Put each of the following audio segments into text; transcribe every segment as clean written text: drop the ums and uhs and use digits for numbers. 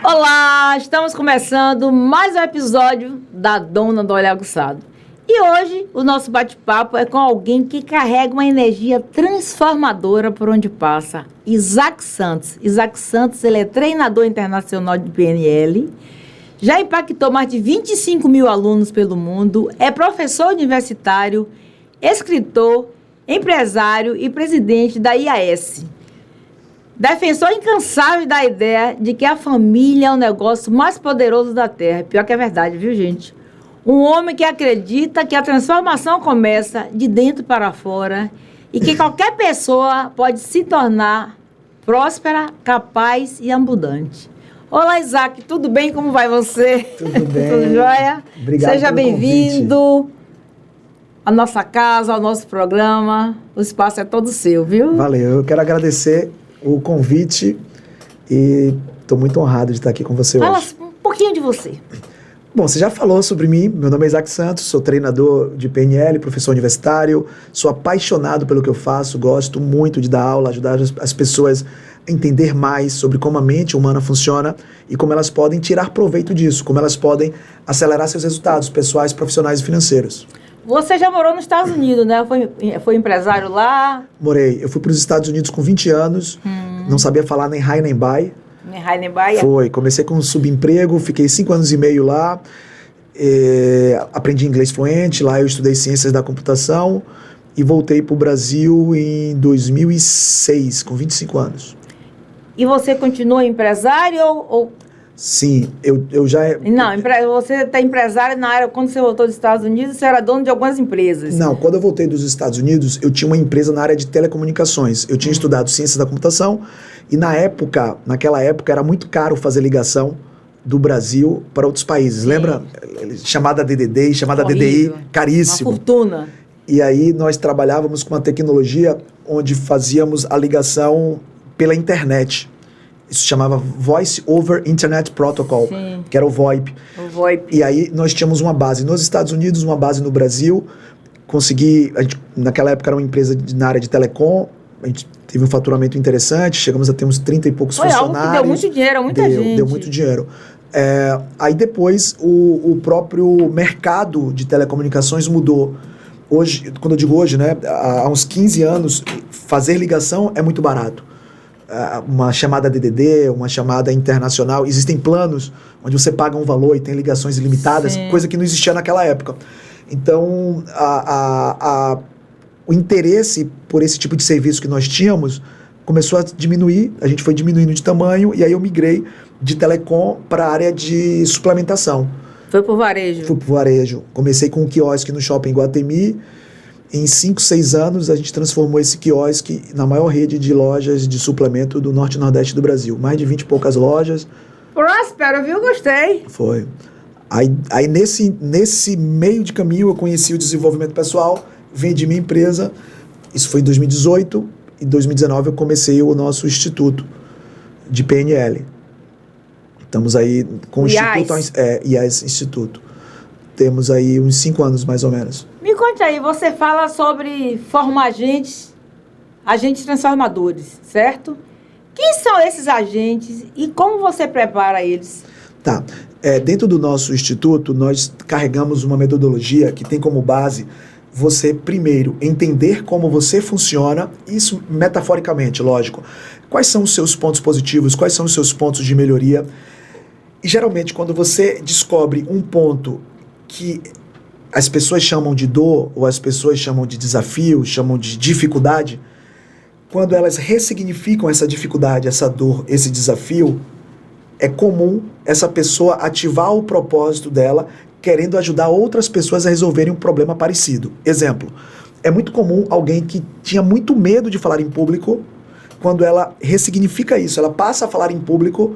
Olá, estamos começando mais um episódio da Dona do Olho Aguçado. E hoje o nosso bate-papo é com alguém que carrega uma energia transformadora por onde passa. Isaac Santos. Isaac Santos, ele é treinador internacional de PNL, já impactou mais de 25 mil alunos pelo mundo, é professor universitário, escritor, empresário e presidente da IAS. Defensor incansável da ideia de que a família é o negócio mais poderoso da Terra. Pior que é verdade, viu, gente? Um homem que acredita que a transformação começa de dentro para fora e que qualquer pessoa pode se tornar próspera, capaz e abundante. Olá, Isaac, tudo bem? Como vai você? Tudo bem. Tudo jóia? Obrigado. Seja bem-vindo à nossa casa, ao nosso programa. O espaço é todo seu, viu? Valeu, eu quero agradecer o convite e estou muito honrado de estar aqui com você Fala hoje. um pouquinho de você. Bom, você já falou sobre mim, meu nome é Isaac Santos, sou treinador de PNL, professor universitário, sou apaixonado pelo que eu faço, gosto muito de dar aula, ajudar as pessoas a entender mais sobre como a mente humana funciona e como elas podem tirar proveito disso, como elas podem acelerar seus resultados pessoais, profissionais e financeiros. Você já morou nos Estados Unidos, né? Foi empresário lá? Morei, eu fui para os Estados Unidos com 20 anos, não sabia falar nem hi nem bye. Foi, comecei com um subemprego, fiquei 5 anos e meio lá, aprendi inglês fluente, lá eu estudei ciências da computação e voltei para o Brasil em 2006, com 25 anos. E você continua empresário ou... Sim, eu já... Não, você está empresário na área, quando você voltou dos Estados Unidos, você era dono de algumas empresas. Não, quando eu voltei dos Estados Unidos, eu tinha uma empresa na área de telecomunicações. Eu tinha estudado ciências da computação e naquela época era muito caro fazer ligação do Brasil para outros países. Sim. Lembra? Chamada DDD e chamada DDI, caríssimo. Uma fortuna. E aí nós trabalhávamos com uma tecnologia onde fazíamos a ligação pela internet. Isso chamava Voice over Internet Protocol, sim, que era o VoIP. O VoIP. E aí nós tínhamos uma base nos Estados Unidos, uma base no Brasil. Naquela época era uma empresa na área de telecom, a gente teve um faturamento interessante, chegamos a ter uns 30 e poucos funcionários. Algo que deu muito dinheiro a muita gente. Deu muito dinheiro. Aí depois o próprio mercado de telecomunicações mudou. Hoje, quando eu digo hoje, né, há uns 15 anos, fazer ligação é muito barato. Uma chamada DDD, uma chamada internacional, existem planos onde você paga um valor e tem ligações ilimitadas, sim, coisa que não existia naquela época. Então, o interesse por esse tipo de serviço que nós tínhamos começou a diminuir, a gente foi diminuindo de tamanho, e aí eu migrei de telecom para a área de suplementação. Foi pro varejo? Fui pro varejo. Comecei com um quiosque no Shopping Iguatemi. Em 5, 6 anos, a gente transformou esse quiosque na maior rede de lojas de suplemento do Norte e Nordeste do Brasil. Mais de 20 e poucas lojas. Próspero, viu? Gostei. Foi. Aí nesse meio de caminho, eu conheci o desenvolvimento pessoal, vendi minha empresa. Isso foi em 2018. Em 2019, eu comecei o nosso instituto de PNL. Estamos aí com o Instituto... IAS Instituto. Temos aí uns 5 anos, mais ou menos. Me conte aí, você fala sobre formar agentes transformadores, certo? Quem são esses agentes e como você prepara eles? Tá. Dentro do nosso instituto, nós carregamos uma metodologia que tem como base você, primeiro, entender como você funciona, isso metaforicamente, lógico. Quais são os seus pontos positivos, quais são os seus pontos de melhoria. E, geralmente, quando você descobre um ponto que as pessoas chamam de dor, ou as pessoas chamam de desafio, chamam de dificuldade, quando elas ressignificam essa dificuldade, essa dor, esse desafio, é comum essa pessoa ativar o propósito dela, querendo ajudar outras pessoas a resolverem um problema parecido. Exemplo, é muito comum alguém que tinha muito medo de falar em público, quando ela ressignifica isso, ela passa a falar em público,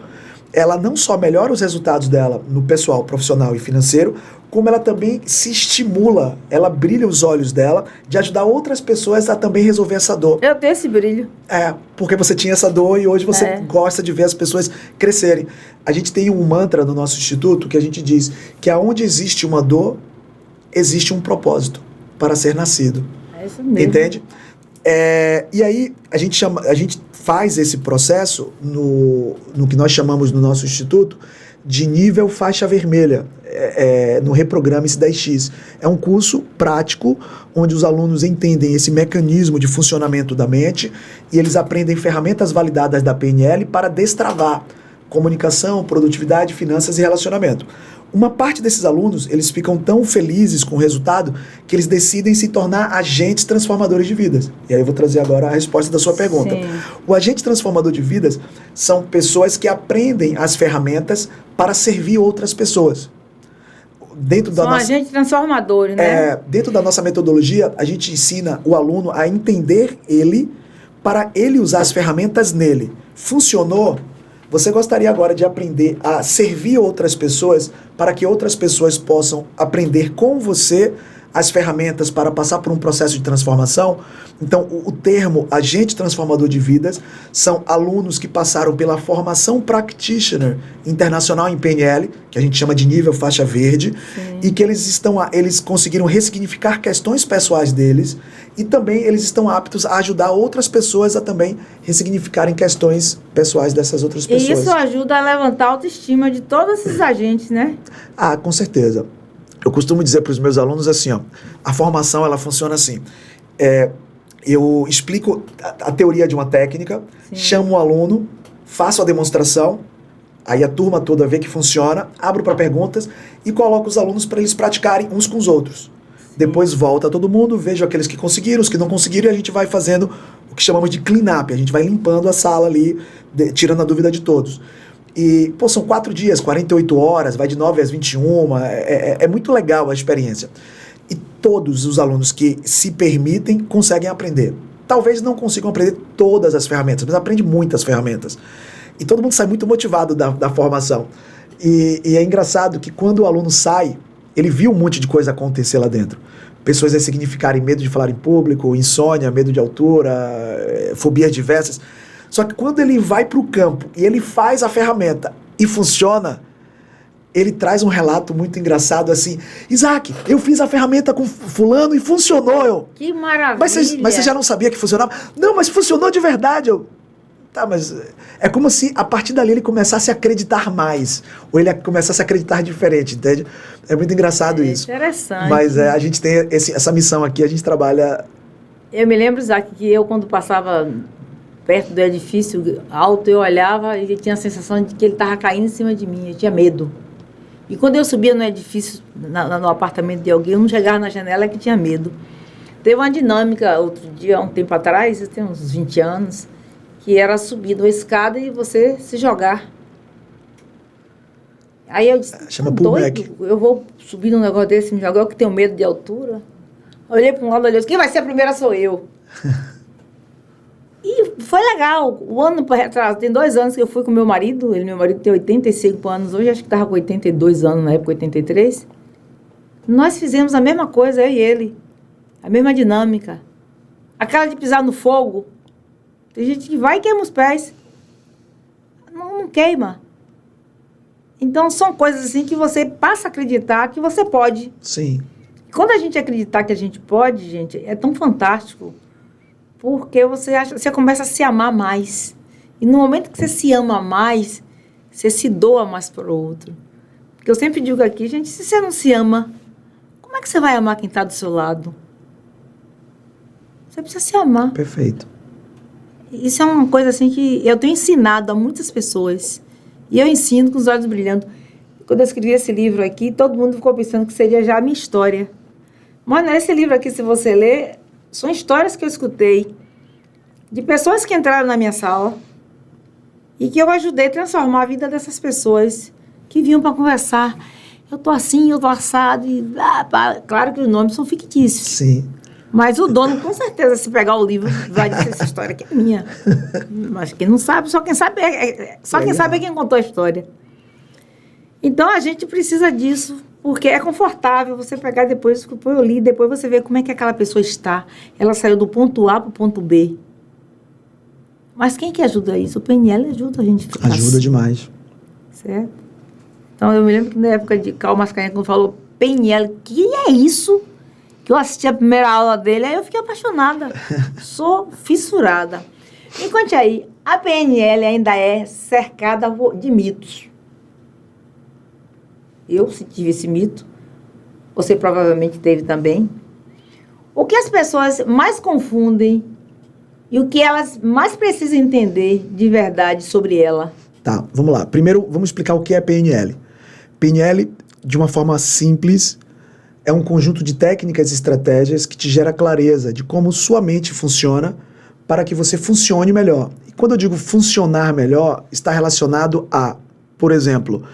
ela não só melhora os resultados dela no pessoal, profissional e financeiro, como ela também se estimula, ela brilha os olhos dela de ajudar outras pessoas a também resolver essa dor. Eu tenho esse brilho. Porque você tinha essa dor e hoje você gosta de ver as pessoas crescerem. A gente tem um mantra no nosso instituto que a gente diz que aonde existe uma dor, existe um propósito para ser nascido. É isso mesmo. Entende? E aí a gente faz esse processo no que nós chamamos no nosso instituto de nível faixa vermelha, no Reprograme-se 10X. É um curso prático onde os alunos entendem esse mecanismo de funcionamento da mente e eles aprendem ferramentas validadas da PNL para destravar comunicação, produtividade, finanças e relacionamento. Uma parte desses alunos, eles ficam tão felizes com o resultado que eles decidem se tornar agentes transformadores de vidas. E aí eu vou trazer agora a resposta da sua pergunta. Sim. O agente transformador de vidas são pessoas que aprendem as ferramentas para servir outras pessoas. São agentes transformadores, né? Dentro da nossa metodologia, a gente ensina o aluno a entender ele para ele usar as ferramentas nele. Funcionou? Você gostaria agora de aprender a servir outras pessoas para que outras pessoas possam aprender com você as ferramentas para passar por um processo de transformação? Então, o termo agente transformador de vidas são alunos que passaram pela formação practitioner internacional em PNL, que a gente chama de nível faixa verde, e que eles conseguiram ressignificar questões pessoais deles e também eles estão aptos a ajudar outras pessoas a também ressignificarem questões pessoais dessas outras pessoas. E isso ajuda a levantar a autoestima de todos esses agentes, né? Com certeza. Eu costumo dizer para os meus alunos assim, a formação ela funciona assim. Eu explico a teoria de uma técnica, chamo o aluno, faço a demonstração, aí a turma toda vê que funciona, abro para perguntas e coloco os alunos para eles praticarem uns com os outros. Depois volta todo mundo, vejo aqueles que conseguiram, os que não conseguiram, e a gente vai fazendo o que chamamos de clean-up, a gente vai limpando a sala ali, tirando a dúvida de todos. E, são 4 dias, 48 horas, vai de 9 às 21, é muito legal a experiência. E todos os alunos que se permitem conseguem aprender. Talvez não consigam aprender todas as ferramentas, mas aprende muitas ferramentas. E todo mundo sai muito motivado da formação. E é engraçado que quando o aluno sai, ele viu um monte de coisa acontecer lá dentro. Pessoas a significarem medo de falar em público, insônia, medo de altura, fobias diversas. Só que quando ele vai para o campo e ele faz a ferramenta e funciona, ele traz um relato muito engraçado assim: Isaac, eu fiz a ferramenta com fulano e funcionou. Que maravilha! Mas você já não sabia que funcionava? Não, mas funcionou de verdade. Mas é como se a partir dali ele começasse a acreditar mais, ou ele começasse a acreditar diferente, entende? É muito engraçado isso. Interessante. Mas a gente tem essa missão aqui, a gente trabalha... Eu me lembro, Isaac, que eu quando passava perto do edifício alto, eu olhava e tinha a sensação de que ele estava caindo em cima de mim, eu tinha medo. E quando eu subia no edifício, no apartamento de alguém, eu não chegava na janela que tinha medo. Teve uma dinâmica outro dia, um tempo atrás, eu tenho uns 20 anos, que era subir numa escada e você se jogar. Aí eu disse, chama pullback. Eu vou subir num negócio desse, me jogar, eu que tenho medo de altura. Olhei para um lado, olhei, quem vai ser a primeira sou eu. E foi legal. O ano retrasado, tem 2 anos que eu fui com meu marido tem 85 anos, hoje acho que estava com 82 anos, na época 83. Nós fizemos a mesma coisa, eu e ele. A mesma dinâmica. Aquela de pisar no fogo. Tem gente que vai e queima os pés. Não queima. Então, são coisas assim que você passa a acreditar que você pode. Sim. E quando a gente acreditar que a gente pode, gente, é tão fantástico. Porque você começa a se amar mais. E no momento que você se ama mais, você se doa mais para o outro. Porque eu sempre digo aqui, gente, se você não se ama, como é que você vai amar quem está do seu lado? Você precisa se amar. Perfeito. Isso é uma coisa assim que eu tenho ensinado a muitas pessoas. E eu ensino com os olhos brilhando. Quando eu escrevi esse livro aqui, todo mundo ficou pensando que seria já a minha história. Mas nesse livro aqui, se você ler, são histórias que eu escutei de pessoas que entraram na minha sala e que eu ajudei a transformar a vida dessas pessoas que vinham para conversar. Eu tô assim, eu tô assado. Claro que os nomes são fictícios. Sim. Mas o dono, com certeza, se pegar o livro, vai dizer essa história aqui é minha. Mas quem não sabe, só quem sabe é quem contou a história. Então, a gente precisa disso, Porque é confortável você pegar depois, eu li, depois você vê como é que aquela pessoa está. Ela saiu do ponto A para o ponto B. Mas quem que ajuda isso? O PNL ajuda a gente a ficar Ajuda demais. Certo? Então, eu me lembro que na época de Karl Mascarenhas, quando falou PNL, que é isso? Que eu assisti a primeira aula dele, aí eu fiquei apaixonada. Sou fissurada. Me conte aí, a PNL ainda é cercada de mitos. Eu tive esse mito. Você provavelmente teve também. O que as pessoas mais confundem e o que elas mais precisam entender de verdade sobre ela? Tá, vamos lá. Primeiro, vamos explicar o que é PNL. PNL, de uma forma simples, é um conjunto de técnicas e estratégias que te gera clareza de como sua mente funciona para que você funcione melhor. E quando eu digo funcionar melhor, está relacionado a, por exemplo,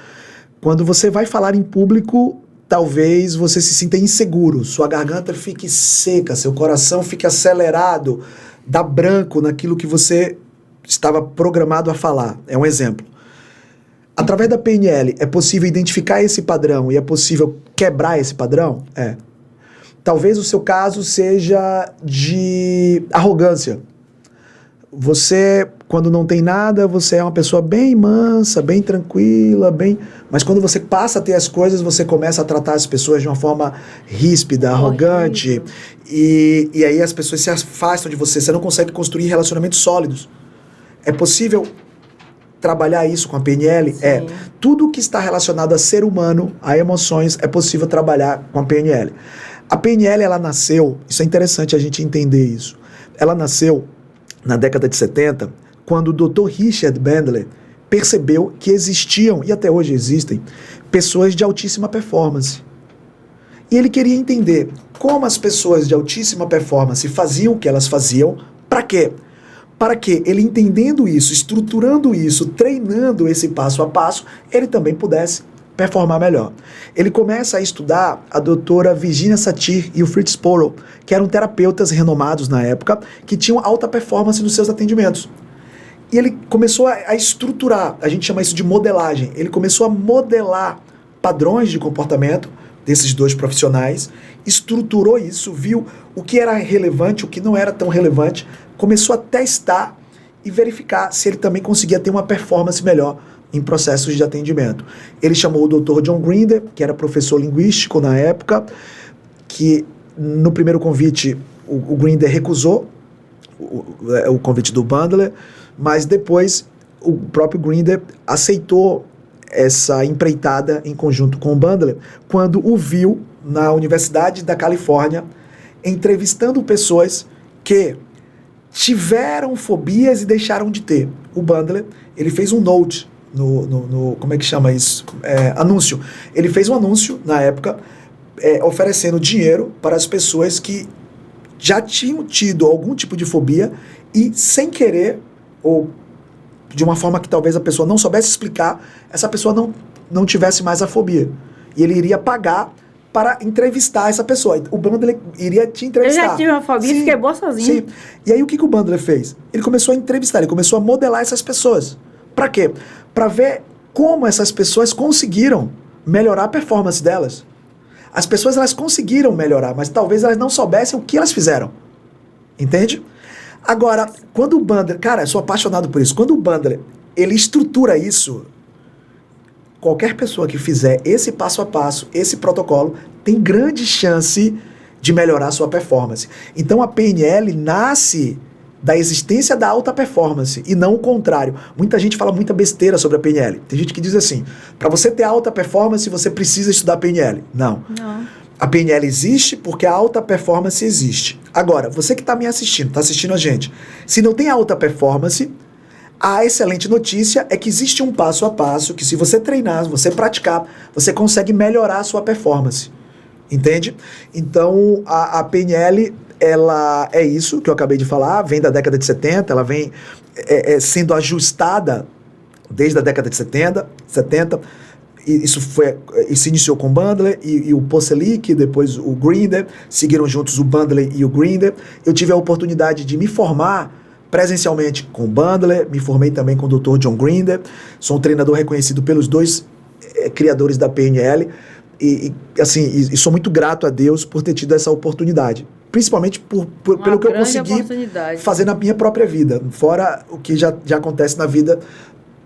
quando você vai falar em público, talvez você se sinta inseguro, sua garganta fique seca, seu coração fique acelerado, dá branco naquilo que você estava programado a falar. É um exemplo. Através da PNL, é possível identificar esse padrão e é possível quebrar esse padrão? É. Talvez o seu caso seja de arrogância. Você, quando não tem nada, você é uma pessoa bem mansa, bem tranquila, mas quando você passa a ter as coisas, você começa a tratar as pessoas de uma forma ríspida, arrogante, e aí as pessoas se afastam de você não consegue construir relacionamentos sólidos. É possível trabalhar isso com a PNL? Sim. É. Tudo que está relacionado a ser humano, a emoções, é possível trabalhar com a PNL. A PNL, ela nasceu, isso é interessante a gente entender isso, ela nasceu na década de 70, quando o Dr. Richard Bandler percebeu que existiam, e até hoje existem, pessoas de altíssima performance. E ele queria entender como as pessoas de altíssima performance faziam o que elas faziam, para quê? Para que ele, entendendo isso, estruturando isso, treinando esse passo a passo, ele também pudesse performar melhor. Ele começa a estudar a doutora Virginia Satir e o Fritz Perls, que eram terapeutas renomados na época, que tinham alta performance nos seus atendimentos. E ele começou a estruturar, a gente chama isso de modelagem, ele começou a modelar padrões de comportamento desses dois profissionais, estruturou isso, viu o que era relevante, o que não era tão relevante, começou a testar e verificar se ele também conseguia ter uma performance melhor em processos de atendimento. Ele chamou o Dr. John Grinder, que era professor linguístico na época, que no primeiro convite o Grinder recusou o convite do Bandler, mas depois o próprio Grinder aceitou essa empreitada em conjunto com o Bandler, quando o viu na Universidade da Califórnia, entrevistando pessoas que tiveram fobias e deixaram de ter. O Bandler, ele fez um note no como é que chama isso? Anúncio. Ele fez um anúncio, na época, oferecendo dinheiro para as pessoas que já tinham tido algum tipo de fobia e, sem querer, ou de uma forma que talvez a pessoa não soubesse explicar, essa pessoa não tivesse mais a fobia. E ele iria pagar para entrevistar essa pessoa. O Bandler iria te entrevistar. Eu já tive uma fobia e fiquei boa sozinho. Sim. E aí o que o Bandler fez? Ele começou a entrevistar, ele começou a modelar essas pessoas. Para quê? Para ver como essas pessoas conseguiram melhorar a performance delas. As pessoas, elas conseguiram melhorar, mas talvez elas não soubessem o que elas fizeram. Entende? Agora, quando o Bandler... Cara, eu sou apaixonado por isso. Quando o Bandler, ele estrutura isso, qualquer pessoa que fizer esse passo a passo, esse protocolo, tem grande chance de melhorar a sua performance. Então, a PNL nasce da existência da alta performance e não o contrário. Muita gente fala muita besteira sobre a PNL. Tem gente que diz assim, para você ter alta performance, você precisa estudar PNL. Não. A PNL existe porque a alta performance existe. Agora, você que está me assistindo, está assistindo a gente, se não tem alta performance, a excelente notícia é que existe um passo a passo que, se você treinar, se você praticar, você consegue melhorar a sua performance. Entende? Então, a PNL, ela é isso que eu acabei de falar, vem da década de 70, ela vem sendo ajustada desde a década de 70. Isso se iniciou com o Bandler e o Poselic, depois o Grinder, seguiram juntos o Bandler e o Grinder. Eu tive a oportunidade de me formar presencialmente com o Bandler, me formei também com o Dr. John Grinder, sou um treinador reconhecido pelos dois criadores da PNL. assim, e sou muito grato a Deus por ter tido essa oportunidade. Principalmente pelo que eu consegui fazer na minha própria vida, fora o que já acontece na vida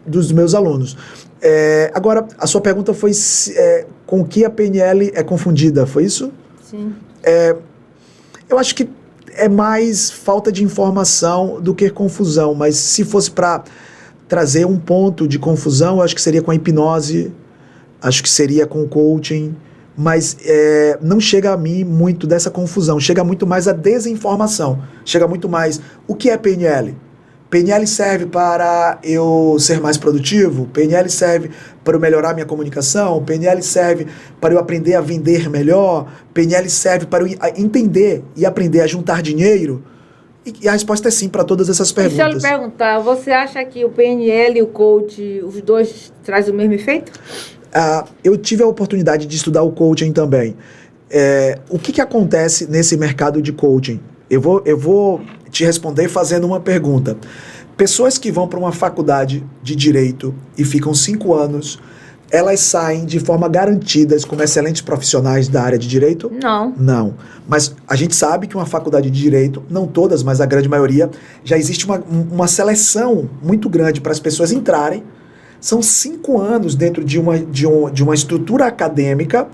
dos meus alunos. Agora, a sua pergunta foi com que a PNL é confundida, foi isso? Sim. Eu acho que é mais falta de informação do que confusão, mas se fosse para trazer um ponto de confusão, eu acho que seria com a hipnose, acho que seria com o coaching, mas não chega a mim muito dessa confusão, chega muito mais a desinformação, chega muito mais o que é PNL? PNL serve para eu ser mais produtivo? PNL serve para eu melhorar minha comunicação? PNL serve para eu aprender a vender melhor? PNL serve para eu entender e aprender a juntar dinheiro? E a resposta é sim para todas essas perguntas. Deixa eu lhe perguntar, você acha que o PNL e o coach, os dois trazem o mesmo efeito? Eu tive a oportunidade de estudar o coaching também. O que acontece nesse mercado de coaching? Eu vou te responder fazendo uma pergunta. Pessoas que vão para uma faculdade de direito e ficam 5 anos, elas saem de forma garantidas como excelentes profissionais da área de direito? Não. Não. Mas a gente sabe que uma faculdade de direito, não todas, mas a grande maioria, já existe uma seleção muito grande para as pessoas entrarem. São 5 anos dentro de uma estrutura acadêmica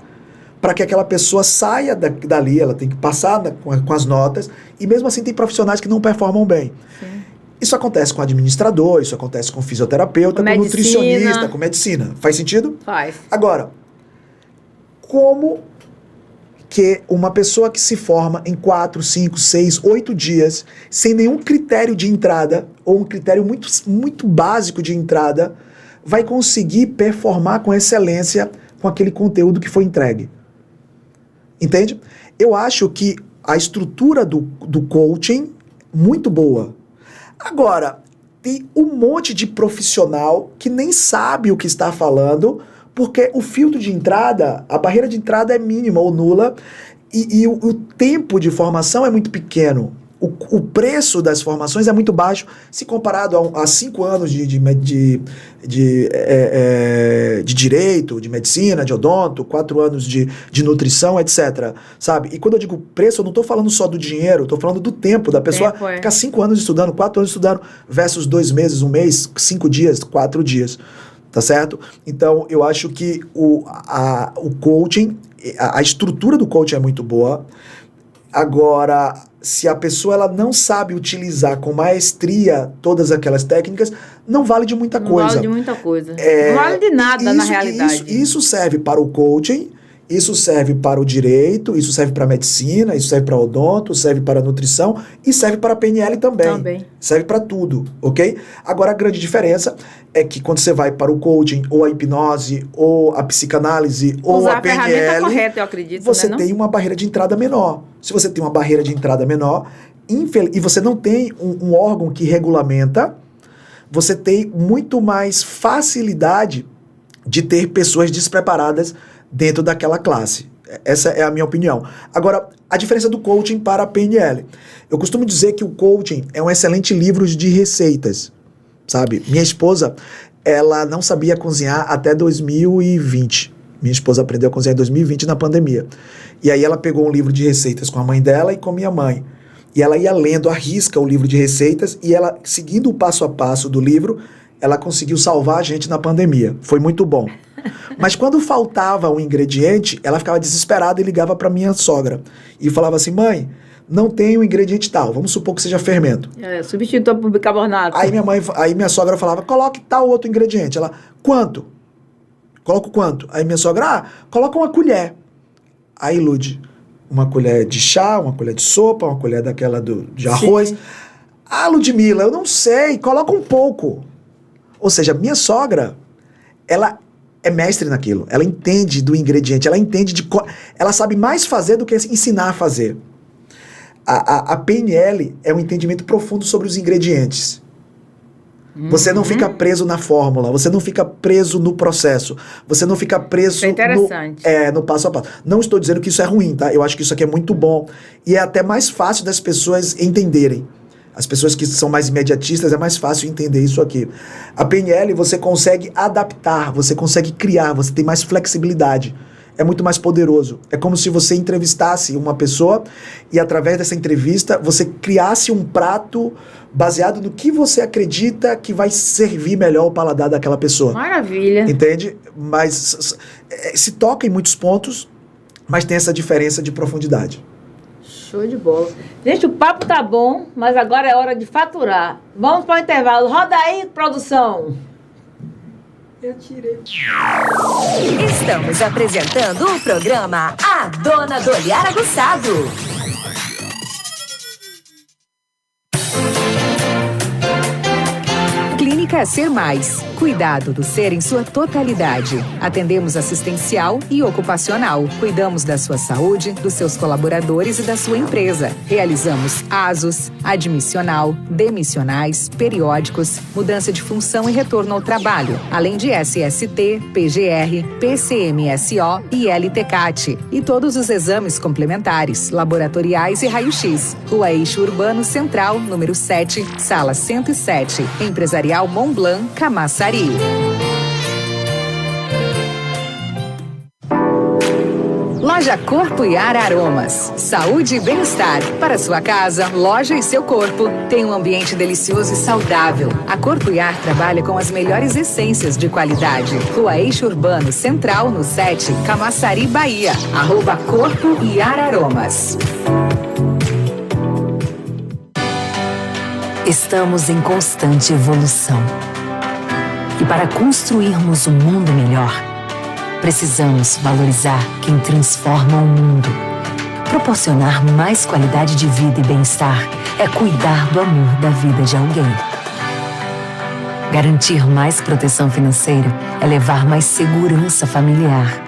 para que aquela pessoa saia dali, ela tem que passar com as notas, e mesmo assim tem profissionais que não performam bem. Sim. Isso acontece com administrador, isso acontece com fisioterapeuta, com nutricionista, com medicina. Faz sentido? Faz. Agora, como que uma pessoa que se forma em 4, 5, 6, 8 dias, sem nenhum critério de entrada, ou um critério muito, muito básico de entrada, vai conseguir performar com excelência com aquele conteúdo que foi entregue? Entende? Eu acho que a estrutura do coaching, muito boa. Agora, tem um monte de profissional que nem sabe o que está falando, porque o filtro de entrada, a barreira de entrada é mínima ou nula, e o tempo de formação é muito pequeno. O preço das formações é muito baixo se comparado a 5 anos de direito, de medicina, de odonto, 4 anos de nutrição, etc. Sabe? E quando eu digo preço, eu não estou falando só do dinheiro, estou falando do tempo da pessoa ficar 5 anos estudando, 4 anos estudando, versus 2 meses, 1 mês, 5 dias, 4 dias. Tá certo? Então, eu acho que o coaching, a estrutura do coaching é muito boa. Agora, se a pessoa ela não sabe utilizar com maestria todas aquelas técnicas, não vale de muita coisa. Não vale de muita coisa. Não vale de nada, na realidade. Isso serve para o coaching, isso serve para o direito, isso serve para a medicina, isso serve para o odonto, serve para a nutrição e serve para a PNL também. Serve para tudo, ok? Agora, a grande diferença é que quando você vai para o coaching, ou a hipnose, ou a psicanálise, ou a PNL, ferramenta correta, eu acredito, você tem uma barreira de entrada menor. Se você tem uma barreira de entrada menor, e você não tem um órgão que regulamenta, você tem muito mais facilidade de ter pessoas despreparadas dentro daquela classe. Essa é a minha opinião. Agora, a diferença do coaching para a PNL. Eu costumo dizer que o coaching é um excelente livro de receitas, sabe? Minha esposa, ela não sabia cozinhar até 2020. Minha esposa aprendeu a cozinhar em 2020 na pandemia. E aí ela pegou um livro de receitas com a mãe dela e com minha mãe. E ela ia lendo à risca o livro de receitas e ela, seguindo o passo a passo do livro, ela conseguiu salvar a gente na pandemia. Foi muito bom. Mas quando faltava um ingrediente, ela ficava desesperada e ligava para minha sogra. E falava assim, mãe, não tem o ingrediente tal, vamos supor que seja fermento. Substituto por bicarbonato. Aí minha sogra falava, coloque tal outro ingrediente. Ela, quanto? Coloca quanto? Aí minha sogra, coloca uma colher. Aí, Lud, uma colher de chá, uma colher de sopa, uma colher daquela de arroz. Sim. Ludmila, eu não sei, coloca um pouco. Ou seja, minha sogra, ela é mestre naquilo. Ela entende do ingrediente, ela entende ela sabe mais fazer do que ensinar a fazer. A PNL é um entendimento profundo sobre os ingredientes. Você não fica preso na fórmula, você não fica preso no processo, você não fica preso no passo a passo. Não estou dizendo que isso é ruim, tá? Eu acho que isso aqui é muito bom. E é até mais fácil das pessoas entenderem. As pessoas que são mais imediatistas, é mais fácil entender isso aqui. A PNL, você consegue adaptar, você consegue criar, você tem mais flexibilidade. é muito mais poderoso. É como se você entrevistasse uma pessoa e através dessa entrevista você criasse um prato baseado no que você acredita que vai servir melhor o paladar daquela pessoa. Maravilha. Entende? Mas se toca em muitos pontos, mas tem essa diferença de profundidade. Show de bola. Gente, o papo tá bom, mas agora é hora de faturar. Vamos para o intervalo. Roda aí, produção. Eu tirei. Estamos apresentando o programa A Dona do Olhar Aguçado. Clínica Ser Mais. Cuidado do ser em sua totalidade. Atendemos assistencial e ocupacional. Cuidamos da sua saúde, dos seus colaboradores e da sua empresa. Realizamos ASOS, admissional, demissionais, periódicos, mudança de função e retorno ao trabalho, além de SST, PGR, PCMSO e LTCAT. E todos os exames complementares, laboratoriais e raio-x. Rua Eixo Urbano Central, número 7, sala 107. Empresarial Montblanc, Camaçari. Loja Corpo e Ar Aromas. Saúde e bem-estar. Para sua casa, loja e seu corpo, tem um ambiente delicioso e saudável. A Corpo e Ar trabalha com as melhores essências de qualidade. Rua Eixo Urbano Central, no 7, Camaçari, Bahia. @Corpo e Ar Aromas. Estamos em constante evolução. E para construirmos um mundo melhor, precisamos valorizar quem transforma o mundo. Proporcionar mais qualidade de vida e bem-estar é cuidar do amor da vida de alguém. Garantir mais proteção financeira é levar mais segurança familiar.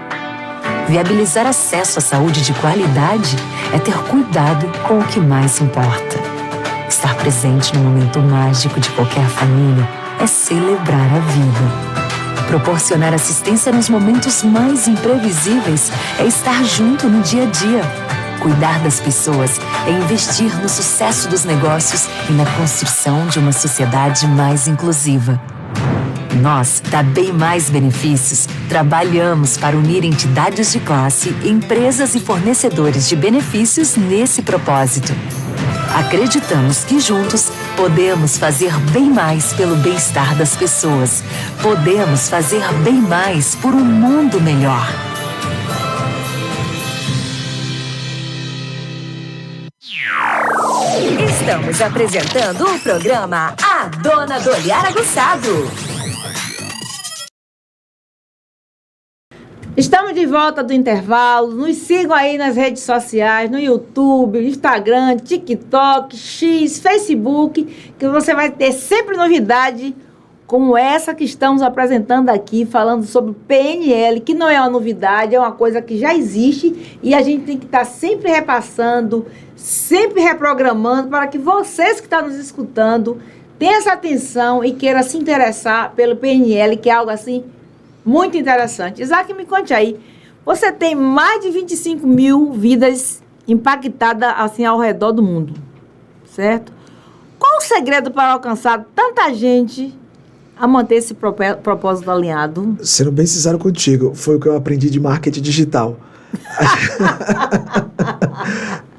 Viabilizar acesso à saúde de qualidade é ter cuidado com o que mais importa. Estar presente no momento mágico de qualquer família é celebrar a vida. Proporcionar assistência nos momentos mais imprevisíveis é estar junto no dia a dia. Cuidar das pessoas é investir no sucesso dos negócios e na construção de uma sociedade mais inclusiva. Nós, da Bem Mais Benefícios, trabalhamos para unir entidades de classe, empresas e fornecedores de benefícios nesse propósito. Acreditamos que juntos podemos fazer bem mais pelo bem-estar das pessoas. Podemos fazer bem mais por um mundo melhor. Estamos apresentando o programa A Dona do Olhar Aguçado. Estamos de volta do intervalo. Nos sigam aí nas redes sociais, no YouTube, Instagram, TikTok, X, Facebook, que você vai ter sempre novidade como essa que estamos apresentando aqui, falando sobre o PNL, que não é uma novidade, é uma coisa que já existe e a gente tem que estar sempre repassando, sempre reprogramando para que vocês que estão nos escutando tenham essa atenção e queiram se interessar pelo PNL, que é algo assim muito interessante. Isaac, me conte aí. Você tem mais de 25 mil vidas impactadas assim ao redor do mundo, certo? Qual o segredo para alcançar tanta gente a manter esse propósito alinhado? Sendo bem sincero contigo, foi o que eu aprendi de marketing digital.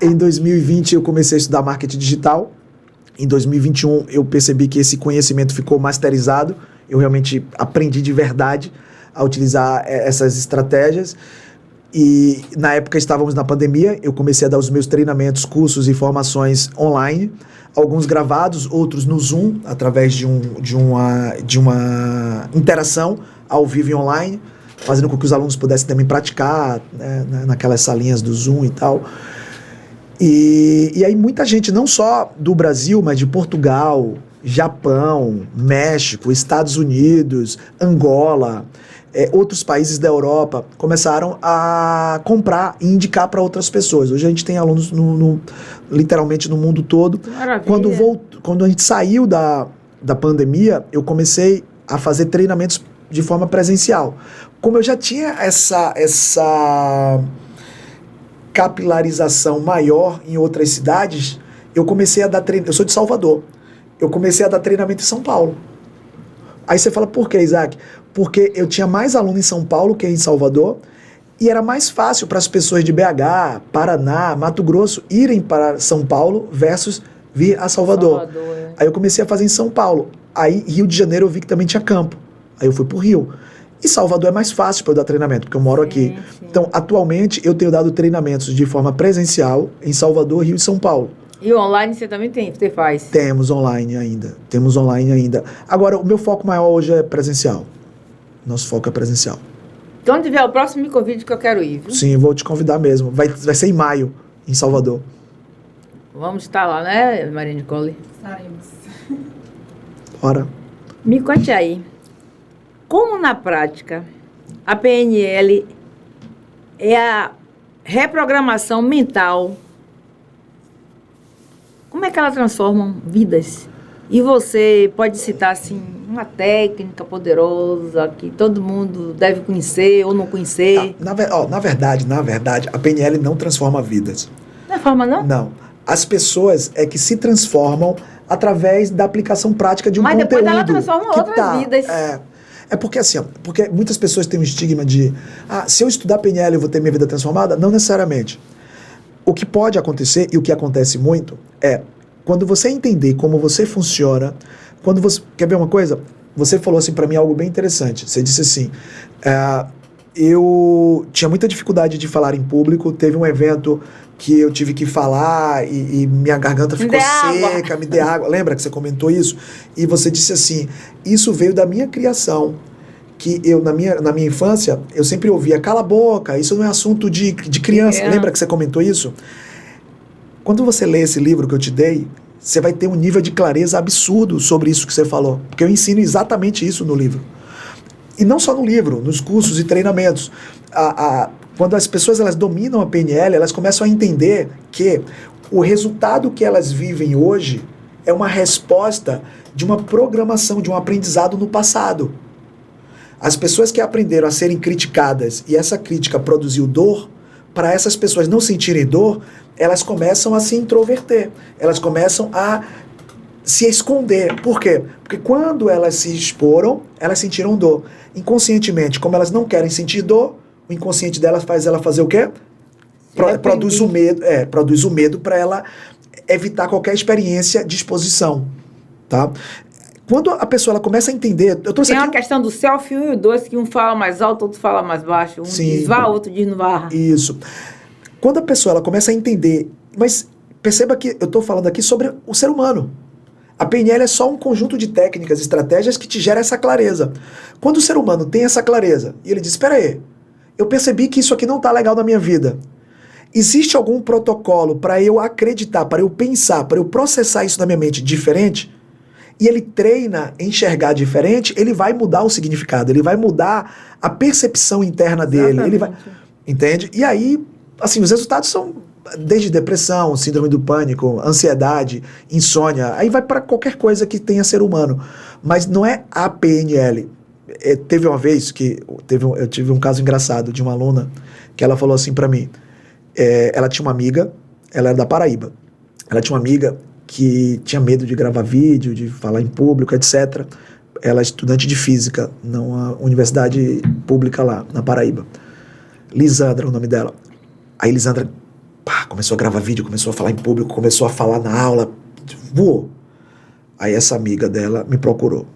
Em 2020 eu comecei a estudar marketing digital. Em 2021 eu percebi que esse conhecimento ficou masterizado. Eu realmente aprendi de verdade a utilizar essas estratégias. E na época estávamos na pandemia, eu comecei a dar os meus treinamentos, cursos e formações online, alguns gravados, outros no Zoom, através de uma interação ao vivo e online, fazendo com que os alunos pudessem também praticar, né, naquelas salinhas do Zoom e tal. E aí muita gente, não só do Brasil, mas de Portugal, Japão, México, Estados Unidos, Angola, outros países da Europa começaram a comprar e indicar para outras pessoas. Hoje a gente tem alunos literalmente no mundo todo. Quando a gente saiu da pandemia, eu comecei a fazer treinamentos de forma presencial. Como eu já tinha essa capilarização maior em outras cidades, eu comecei a dar treinamento. Eu sou de Salvador. Eu comecei a dar treinamento em São Paulo. Aí você fala, por que, Isaac? Porque eu tinha mais aluno em São Paulo que em Salvador, E era mais fácil para as pessoas de BH, Paraná, Mato Grosso irem para São Paulo versus vir a Salvador. Aí eu comecei a fazer em São Paulo. Aí Rio de Janeiro eu vi que também tinha campo. Aí eu fui pro Rio. E Salvador é mais fácil para eu dar treinamento, porque eu moro aqui. Sim. Então, atualmente, eu tenho dado treinamentos de forma presencial em Salvador, Rio e São Paulo. E online você também tem, você faz? Temos online ainda. Agora, o meu foco maior hoje é presencial. Nosso foco é presencial. Quando tiver o próximo, me convide que eu quero ir, viu? Sim, vou te convidar mesmo. Vai ser em maio, em Salvador. Vamos estar lá, né, Maria Nicole? Estaremos. Bora. Me conte aí. Como na prática a PNL é a reprogramação mental? Como é que ela transforma vidas? E você pode citar assim uma técnica poderosa que todo mundo deve conhecer ou não conhecer? Na verdade, a PNL não transforma vidas. Não é forma, não? Não. As pessoas é que se transformam através da aplicação prática de um conteúdo. Mas depois ela transforma outras vidas. É porque assim, porque muitas pessoas têm um estigma de se eu estudar PNL eu vou ter minha vida transformada. Não necessariamente. O que pode acontecer e o que acontece muito é quando você entender como você funciona, quando você... Quer ver uma coisa? Você falou assim pra mim algo bem interessante. Você disse assim, eu tinha muita dificuldade de falar em público, teve um evento que eu tive que falar e minha garganta ficou seca, me dê água. Lembra que você comentou isso? E você disse assim, isso veio da minha criação, que eu, na minha infância, eu sempre ouvia, cala a boca, isso não é assunto de criança. Lembra que você comentou isso? Quando você lê esse livro que eu te dei, você vai ter um nível de clareza absurdo sobre isso que você falou. Porque eu ensino exatamente isso no livro. E não só no livro, nos cursos e treinamentos. Quando as pessoas elas dominam a PNL, elas começam a entender que o resultado que elas vivem hoje é uma resposta de uma programação, de um aprendizado no passado. As pessoas que aprenderam a serem criticadas e essa crítica produziu dor, para essas pessoas não sentirem dor, elas começam a se introverter, elas começam a se esconder. Por quê? Porque quando elas se exporam, elas sentiram dor. Inconscientemente, como elas não querem sentir dor, o inconsciente delas faz ela fazer o quê? Produz o medo para ela evitar qualquer experiência de exposição, tá? Quando a pessoa ela começa a entender... Tem uma questão do self 1 e o 2, que um fala mais alto, outro fala mais baixo. Um diz vá, outro diz não vá. Isso. Quando a pessoa ela começa a entender... Mas perceba que eu estou falando aqui sobre o ser humano. A PNL é só um conjunto de técnicas, estratégias que te gera essa clareza. Quando o ser humano tem essa clareza, e ele diz, espera aí, eu percebi que isso aqui não está legal na minha vida. Existe algum protocolo para eu acreditar, para eu pensar, para eu processar isso na minha mente diferente? E ele treina enxergar diferente, ele vai mudar o significado, ele vai mudar a percepção interna dele. Ele vai, entende? E aí, assim, os resultados são desde depressão, síndrome do pânico, ansiedade, insônia, aí vai para qualquer coisa que tenha ser humano. Mas não é a PNL. Teve uma vez que eu tive um caso engraçado de uma aluna que ela falou assim para mim, ela tinha uma amiga, ela era da Paraíba, ela tinha uma amiga que tinha medo de gravar vídeo, de falar em público, etc. Ela é estudante de física numa universidade pública lá, na Paraíba. Lisandra é o nome dela. Aí Lisandra começou a gravar vídeo, começou a falar em público, começou a falar na aula, voou. Aí essa amiga dela me procurou.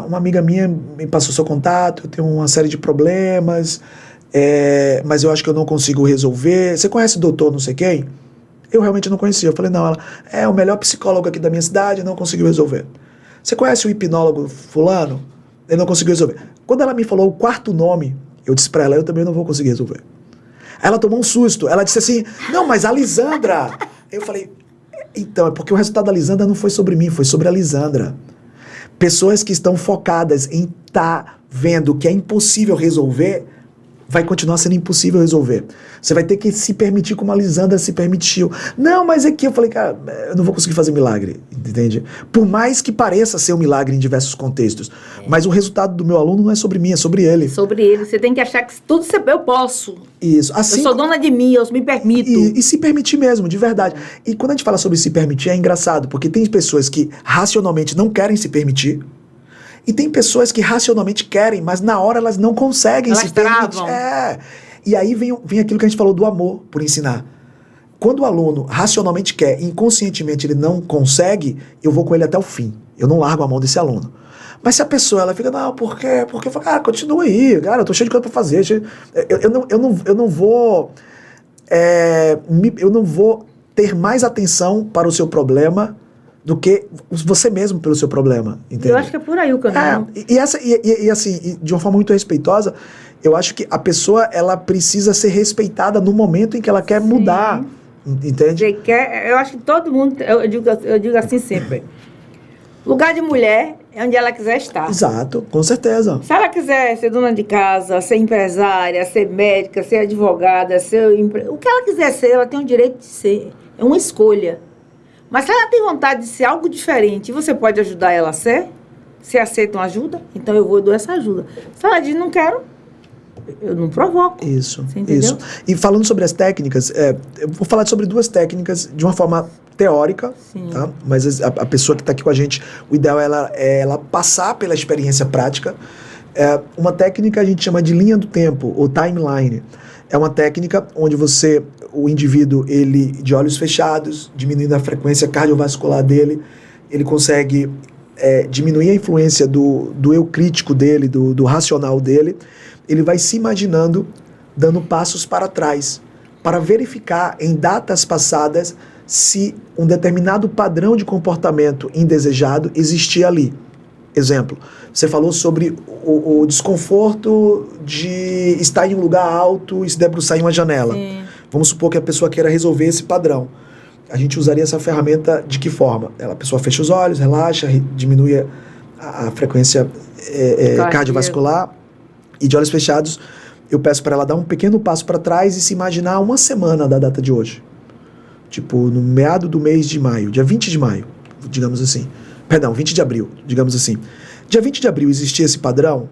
Uma amiga minha me passou seu contato, eu tenho uma série de problemas, mas eu acho que eu não consigo resolver. Você conhece o doutor não sei quem? Eu realmente não conhecia. Eu falei, não, ela é o melhor psicólogo aqui da minha cidade, não conseguiu resolver. Você conhece o hipnólogo fulano? Ele não conseguiu resolver. Quando ela me falou o quarto nome, eu disse pra ela, eu também não vou conseguir resolver. Aí ela tomou um susto. Ela disse assim, não, mas a Lisandra... Eu falei, então, é porque o resultado da Lisandra não foi sobre mim, foi sobre a Lisandra. Pessoas que estão focadas em estar vendo que é impossível resolver, vai continuar sendo impossível resolver. Você vai ter que se permitir como a Lisandra se permitiu. Não, mas é que eu falei, cara, eu não vou conseguir fazer milagre, entende? Por mais que pareça ser um milagre em diversos contextos. Mas o resultado do meu aluno não é sobre mim, é sobre ele. Sobre ele. Você tem que achar que tudo eu posso. Isso. Assim, eu sou dona de mim, eu me permito. E se permitir mesmo, de verdade. E quando a gente fala sobre se permitir, é engraçado, porque tem pessoas que racionalmente não querem se permitir, E tem pessoas que racionalmente querem, mas na hora elas não conseguem Elas se permitir. travam. E aí vem aquilo que a gente falou do amor por ensinar. Quando o aluno racionalmente quer e inconscientemente ele não consegue, eu vou com ele até o fim. Eu não largo a mão desse aluno. Mas se a pessoa ela fica, não, por quê? Porque eu falo, cara, continua aí, cara, eu tô cheio de coisa pra fazer. Eu não vou ter mais atenção para o seu problema do que você mesmo pelo seu problema, entende? Eu acho que é por aí o caminho. Assim, de uma forma muito respeitosa, eu acho que a pessoa, ela precisa ser respeitada no momento em que ela quer mudar, entende? Eu acho que todo mundo, eu digo assim sempre, lugar de mulher é onde ela quiser estar. Exato, com certeza. Se ela quiser ser dona de casa, ser empresária, ser médica, ser advogada, o que ela quiser ser, ela tem o direito de ser. É uma escolha. Mas se ela tem vontade de ser algo diferente, e você pode ajudar ela a ser, você aceita uma ajuda? Então eu dou essa ajuda. Se ela diz, não quero, eu não provoco. Isso, você entendeu? isso. E falando sobre as técnicas, eu vou falar sobre 2 técnicas de uma forma teórica, tá? Mas a pessoa que está aqui com a gente, o ideal é ela passar pela experiência prática. Uma técnica a gente chama de linha do tempo, ou timeline. É uma técnica onde o indivíduo, ele, de olhos fechados, diminuindo a frequência cardiovascular dele, ele consegue diminuir a influência do eu crítico dele, do racional dele. Ele vai se imaginando dando passos para trás, para verificar em datas passadas se um determinado padrão de comportamento indesejado existia ali. Exemplo, você falou sobre o desconforto de estar em um lugar alto e se debruçar em uma janela. Sim. Vamos supor que a pessoa queira resolver esse padrão. A gente usaria essa ferramenta de que forma? A pessoa fecha os olhos, relaxa, diminui a frequência cardiovascular, e de olhos fechados eu peço para ela dar um pequeno passo para trás e se imaginar uma semana da data de hoje. Tipo, no meado do mês de maio, dia 20 de maio, digamos assim. Perdão, 20 de abril, digamos assim. Dia 20 de abril existia esse padrão?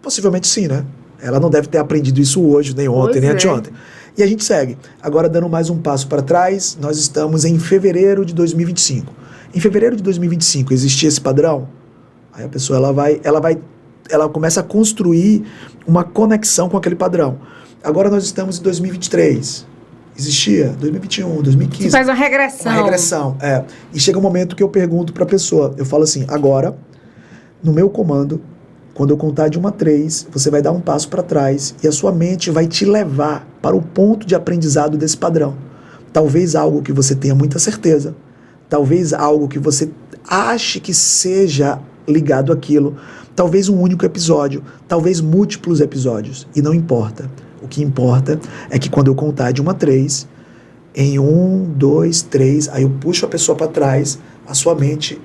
Possivelmente sim, né? Ela não deve ter aprendido isso hoje, nem ontem, nem anteontem. E a gente segue. Agora, dando mais um passo para trás, nós estamos em fevereiro de 2025. Em fevereiro de 2025 existia esse padrão? Aí a pessoa ela começa a construir uma conexão com aquele padrão. Agora nós estamos em 2023. Existia? 2021, 2015. Você faz uma regressão. Uma regressão, E chega um momento que eu pergunto para a pessoa, eu falo assim, agora, no meu comando, quando eu contar de 1 a 3, você vai dar um passo para trás e a sua mente vai te levar para o ponto de aprendizado desse padrão. Talvez algo que você tenha muita certeza, talvez algo que você ache que seja ligado àquilo, talvez um único episódio, talvez múltiplos episódios, e não importa. O que importa é que quando eu contar de 1 a 3, em 1, 2, 3, aí eu puxo a pessoa para trás, a sua mente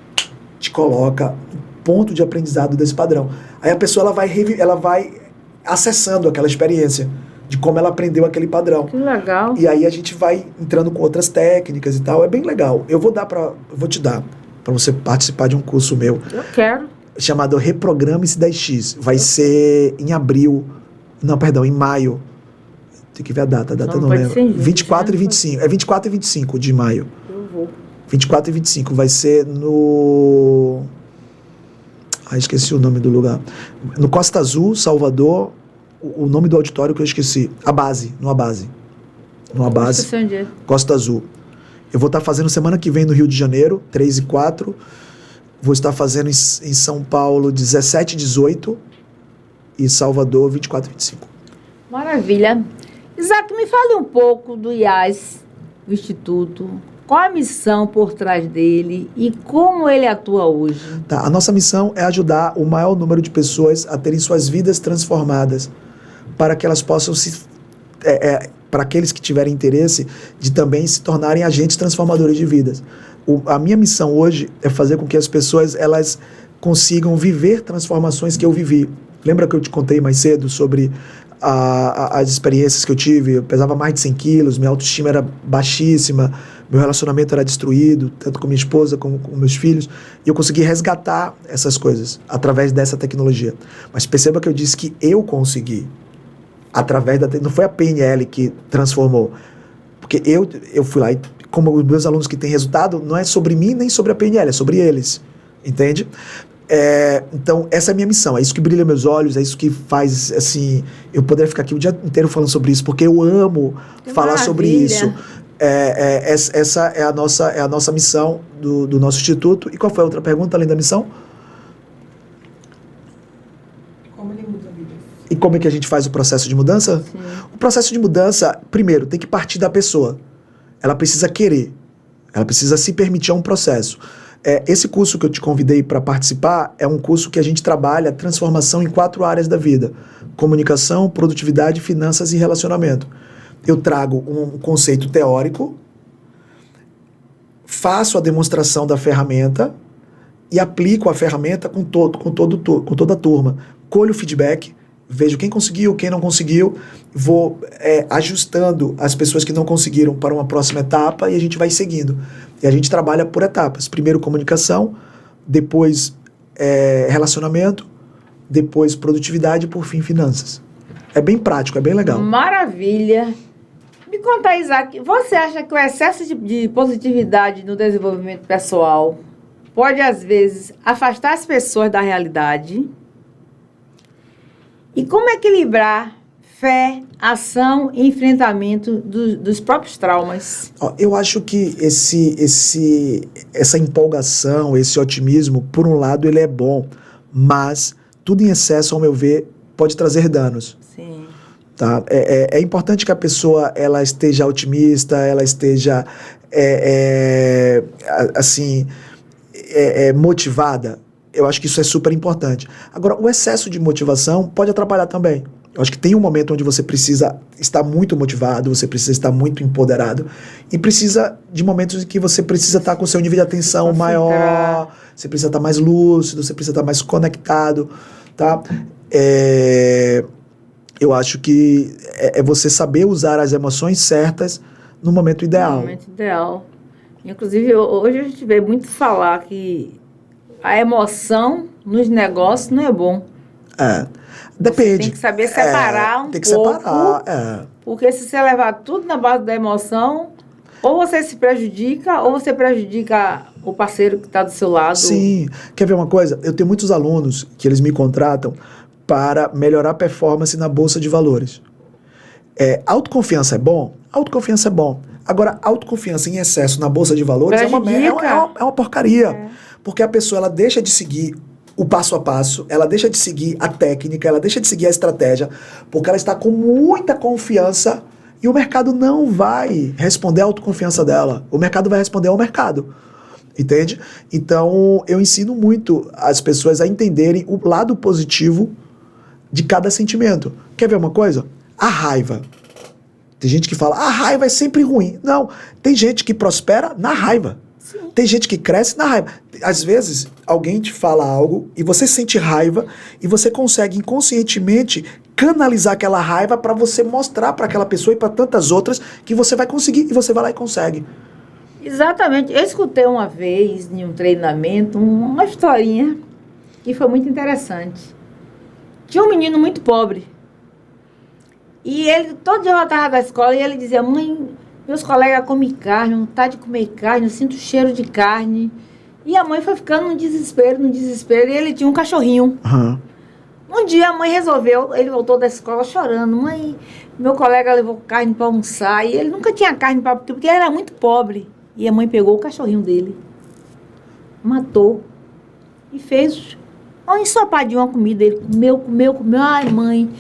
te coloca no ponto de aprendizado desse padrão. Aí a pessoa ela vai acessando aquela experiência de como ela aprendeu aquele padrão. Que legal. E aí a gente vai entrando com outras técnicas e tal. É bem legal. Eu vou te dar para você participar de um curso meu. Eu quero. Chamado Reprograme-se 10X. Vai ser em abril. Não, perdão, em maio. Tem que ver a data não lembro. 24 e 25. É 24 e 25 de maio. Eu vou. 24 e 25. Vai ser no... esqueci o nome do lugar. No Costa Azul, Salvador. O nome do auditório que eu esqueci. No Abase. No Abase. Costa Azul. Eu vou estar fazendo semana que vem no Rio de Janeiro, 3 e 4. Vou estar fazendo em São Paulo 17 e 18. E Salvador 24 e 25. Maravilha. Isaac, me fale um pouco do IAS, o Instituto. Qual a missão por trás dele e como ele atua hoje? Tá, a nossa missão é ajudar o maior número de pessoas a terem suas vidas transformadas para que elas possam para aqueles que tiverem interesse de também se tornarem agentes transformadores de vidas. A minha missão hoje é fazer com que as pessoas elas consigam viver transformações que eu vivi. Lembra que eu te contei mais cedo sobre as experiências que eu tive? Eu pesava mais de 100 quilos, minha autoestima era baixíssima, meu relacionamento era destruído, tanto com minha esposa como com meus filhos, e eu consegui resgatar essas coisas através dessa tecnologia. Mas perceba que eu disse que eu consegui, através não foi a PNL que transformou, porque eu fui lá e, como os meus alunos que têm resultado, não é sobre mim nem sobre a PNL, é sobre eles, entende? Então, essa é a minha missão, é isso que brilha meus olhos, é isso que faz, assim, eu poderia ficar aqui o dia inteiro falando sobre isso, porque eu amo falar sobre isso. Essa é a nossa missão do nosso instituto. E qual foi a outra pergunta, além da missão? Como ele muda a vida. E como é que a gente faz o processo de mudança? Sim. O processo de mudança, primeiro, tem que partir da pessoa. Ela precisa querer, ela precisa se permitir um processo. Esse curso que eu te convidei para participar é um curso que a gente trabalha transformação em 4 áreas da vida: comunicação, produtividade, finanças e relacionamento. Eu trago um conceito teórico, faço a demonstração da ferramenta e aplico a ferramenta com toda a turma. Colho o feedback, vejo quem conseguiu, quem não conseguiu, vou ajustando as pessoas que não conseguiram para uma próxima etapa e a gente vai seguindo. E a gente trabalha por etapas. Primeiro comunicação, depois relacionamento, depois produtividade e por fim finanças. É bem prático, é bem legal. Maravilha! Me conta, Isaac, você acha que o excesso de positividade no desenvolvimento pessoal pode, às vezes, afastar as pessoas da realidade? E como equilibrar fé, ação e enfrentamento dos próprios traumas? Eu acho que essa empolgação, esse otimismo, por um lado, ele é bom, mas tudo em excesso, ao meu ver, pode trazer danos. Sim. Tá? É importante que a pessoa ela esteja otimista, ela esteja motivada. Eu acho que isso é super importante. Agora, o excesso de motivação pode atrapalhar também. Eu acho que tem um momento onde você precisa estar muito motivado, você precisa estar muito empoderado, e precisa de momentos em que você precisa estar com o seu nível de atenção maior, você precisa estar mais lúcido, você precisa estar mais conectado, tá? Eu acho que é você saber usar as emoções certas no momento ideal. No momento ideal. Inclusive, hoje a gente vê muito falar que a emoção nos negócios não é bom. Depende. Você tem que saber separar tem que pouco. Separar. Porque se você levar tudo na base da emoção, ou você se prejudica, ou você prejudica o parceiro que está do seu lado. Sim. Quer ver uma coisa? Eu tenho muitos alunos que eles me contratam para melhorar a performance na Bolsa de Valores. Autoconfiança é bom? Autoconfiança é bom. Agora, autoconfiança em excesso na Bolsa de Valores é uma porcaria. Porque a pessoa ela deixa de seguir o passo a passo, ela deixa de seguir a técnica, ela deixa de seguir a estratégia, porque ela está com muita confiança e o mercado não vai responder à autoconfiança dela. O mercado vai responder ao mercado. Entende? Então, eu ensino muito as pessoas a entenderem o lado positivo de cada sentimento. Quer ver uma coisa? A raiva. Tem gente que fala, a raiva é sempre ruim. Não, tem gente que prospera na raiva. Sim. Tem gente que cresce na raiva. Às vezes, alguém te fala algo e você sente raiva e você consegue inconscientemente canalizar aquela raiva para você mostrar para aquela pessoa e para tantas outras que você vai conseguir e você vai lá e consegue. Exatamente. Eu escutei uma vez em um treinamento uma historinha que foi muito interessante. Tinha um menino muito pobre. E ele, todo dia eu voltava da escola e ele dizia, mãe, meus colegas comem carne, não tá de comer carne, eu sinto cheiro de carne. E a mãe foi ficando num desespero, e ele tinha um cachorrinho. Uhum. Um dia a mãe resolveu, ele voltou da escola chorando, mãe, meu colega levou carne para almoçar, e ele nunca tinha carne porque ele era muito pobre. E a mãe pegou o cachorrinho dele, matou e fez um ensopadinho, uma comida. Ele comeu. Ai, mãe,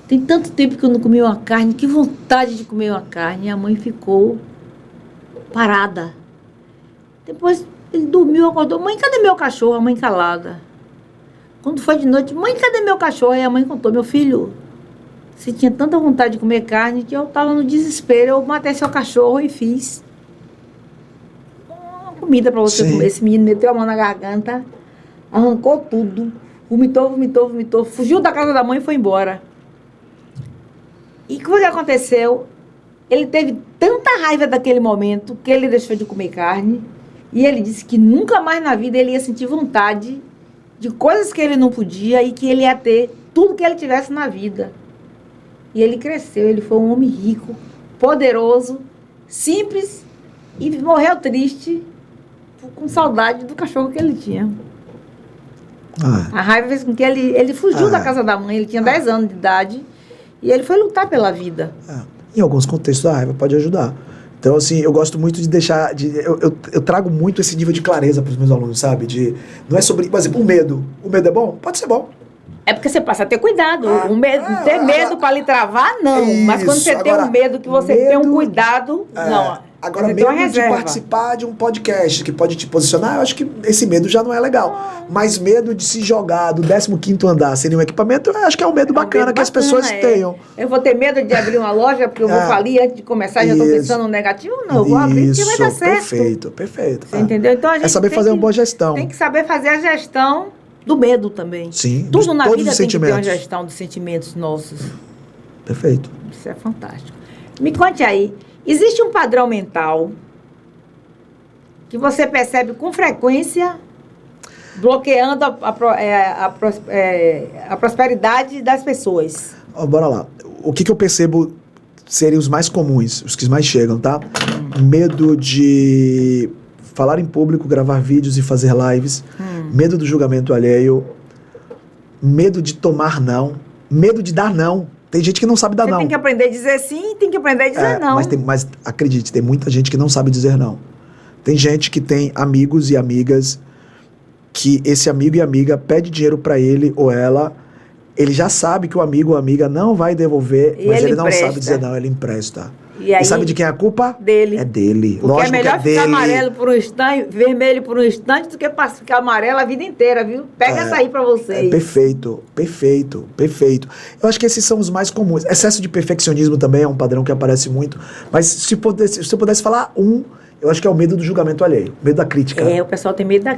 tem tanto tempo que eu não comi uma carne, que vontade de comer uma carne. E a mãe ficou parada. Depois ele dormiu, acordou. Mãe, cadê meu cachorro? A mãe calada. Quando foi de noite, mãe, cadê meu cachorro? E a mãe contou, meu filho, você tinha tanta vontade de comer carne que eu estava no desespero. Eu matei seu cachorro e fiz uma comida para você comer. Esse menino meteu a mão na garganta, arrancou tudo, vomitou, fugiu da casa da mãe e foi embora. E o que aconteceu? Ele teve tanta raiva daquele momento que ele deixou de comer carne e ele disse que nunca mais na vida ele ia sentir vontade de coisas que ele não podia e que ele ia ter tudo que ele tivesse na vida. E ele cresceu, ele foi um homem rico, poderoso, simples e morreu triste com saudade do cachorro que ele tinha. A raiva fez com que ele fugiu da casa da mãe, ele tinha 10 anos de idade, e ele foi lutar pela vida. Em alguns contextos, a raiva pode ajudar. Então, assim, eu gosto muito de deixar... Eu trago muito esse nível de clareza para os meus alunos, sabe? Não é sobre... Por exemplo, o medo. O medo é bom? Pode ser bom. É porque você passa a ter cuidado. Ter medo para lhe travar, não. Isso. Mas quando você tem um medo, que você tem um cuidado, não. Agora, medo de participar de um podcast que pode te posicionar, eu acho que esse medo já não é legal. Mas medo de se jogar do 15º andar sem nenhum equipamento, eu acho que é um medo bacana que as pessoas tenham. Eu vou ter medo de abrir uma loja, porque eu vou falir antes de começar, já estou pensando no negativo? Não, eu vou abrir porque vai dar certo. Perfeito. Você entendeu? Então, a gente saber fazer uma boa gestão. Tem que saber fazer a gestão do medo também. Sim, tudo na todos vida os tem que ter sentimentos. uma gestão dos sentimentos nossos. Perfeito. Isso é fantástico. Me conte aí, existe um padrão mental que você percebe com frequência bloqueando a prosperidade das pessoas? Bora lá. O que eu percebo serem os mais comuns, os que mais chegam, tá? Medo de falar em público, gravar vídeos e fazer lives. Medo do julgamento alheio. Medo de tomar não. Medo de dar não. Tem gente que não sabe dar não. Você tem que aprender a dizer sim e tem que aprender a dizer não. Mas acredite, tem muita gente que não sabe dizer não. Tem gente que tem amigos e amigas que esse amigo e amiga pede dinheiro pra ele ou ela, ele já sabe que o amigo ou amiga não vai devolver, mas ele não sabe dizer não, ele empresta. E sabe de quem é a culpa? Dele. É dele. Porque lógico é melhor que é ficar dele. amarelo por um instante, vermelho por um instante, do que ficar amarelo a vida inteira, viu? Pega essa aí pra vocês. Perfeito. Eu acho que esses são os mais comuns. Excesso de perfeccionismo também é um padrão que aparece muito. Mas se eu pudesse falar eu acho que é o medo do julgamento alheio. Medo da crítica. O pessoal tem medo da